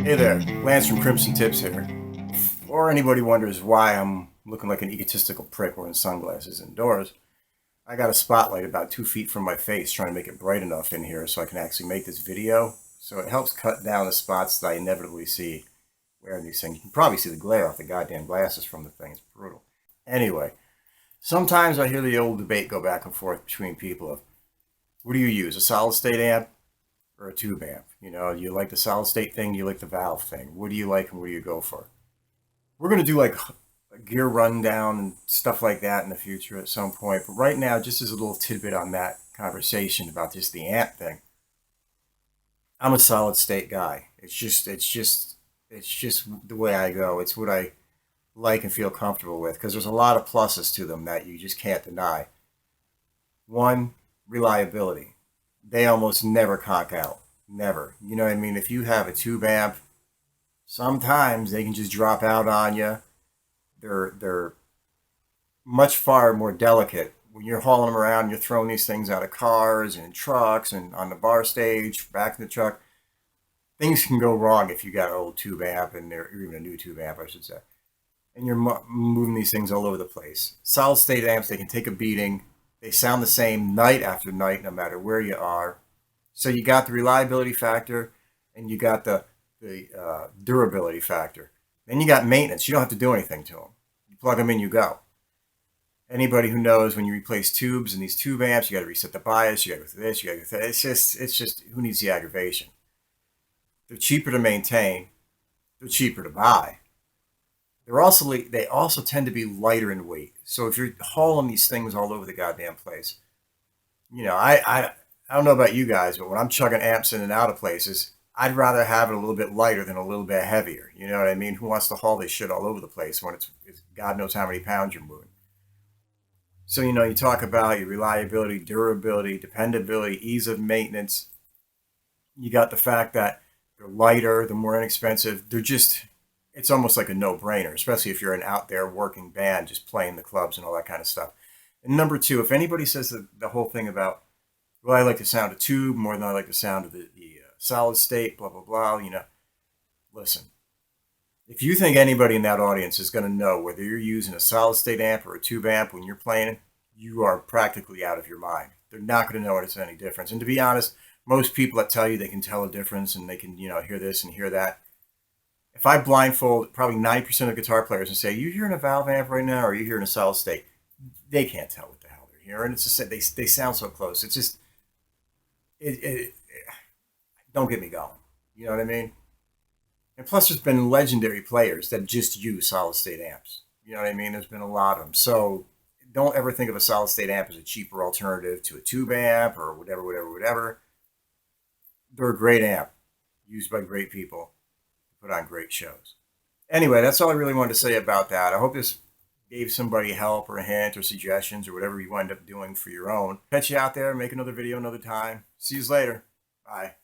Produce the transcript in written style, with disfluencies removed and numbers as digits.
Hey there, Lance from Crimson Tips here. Or anybody wonders why I'm looking like an egotistical prick wearing sunglasses indoors, I got a spotlight about 2 feet from my face trying to make it bright enough in here so I can actually make this video. So it helps cut down the spots that I inevitably see wearing these things. You can probably see the glare off the goddamn glasses from the thing. It's brutal. Anyway, sometimes I hear the old debate go back and forth between people of, what do you use, a solid state amp or a tube amp? You know, you like the solid state thing, you like the valve thing. What do you like and what do you go for? We're going to do like a gear rundown and stuff like that in the future at some point. But right now, just as a little tidbit on that conversation about just the amp thing, I'm a solid state guy. It's just the way I go. It's what I like and feel comfortable with because there's a lot of pluses to them that you just can't deny. One, reliability. They almost never conk out. Never. You know what I mean? If you have a tube amp, sometimes they can just drop out on you. They're much far more delicate when you're hauling them around. You're throwing these things out of cars and trucks and on the bar stage, back in the truck. Things can go wrong if you got an old tube amp and or even a new tube amp, I should say. And you're moving these things all over the place. Solid state amps, they can take a beating. They sound the same night after night, no matter where you are. So you got the reliability factor, and you got the durability factor. Then you got maintenance. You don't have to do anything to them. You plug them in, you go. Anybody who knows when you replace tubes in these tube amps, you got to reset the bias. You got to go through this. You got to go through that. It's just who needs the aggravation? They're cheaper to maintain. They're cheaper to buy. They also tend to be lighter in weight. So if you're hauling these things all over the goddamn place, you know, I don't know about you guys, but when I'm chugging amps in and out of places, I'd rather have it a little bit lighter than a little bit heavier. You know what I mean? Who wants to haul this shit all over the place when it's God knows how many pounds you're moving? So, you know, you talk about your reliability, durability, dependability, ease of maintenance. You got the fact that they're lighter, they're more inexpensive. It's almost like a no-brainer, especially if you're an out there working band, just playing the clubs and all that kind of stuff. And number two, if anybody says the whole thing about, well, I like the sound of tube more than I like the sound of the solid state, blah, blah, blah, you know, listen. If you think anybody in that audience is going to know whether you're using a solid state amp or a tube amp when you're playing, you are practically out of your mind. They're not going to know it's any difference. And to be honest, most people that tell you they can tell a difference and they can, you know, hear this and hear that. If I blindfold probably 90% of guitar players and say, you hearing a valve amp right now or are you hearing a solid state? They can't tell what the hell they're hearing. It's just they sound so close. It's just, it don't get me going. You know what I mean? And plus, there's been legendary players that just use solid state amps. You know what I mean? There's been a lot of them. So don't ever think of a solid state amp as a cheaper alternative to a tube amp or whatever, whatever, whatever. They're a great amp used by great people to put on great shows. Anyway, that's all I really wanted to say about that. I hope this gave somebody help or a hint or suggestions or whatever you wind up doing for your own. Catch you out there. Make another video another time. See you later. Bye.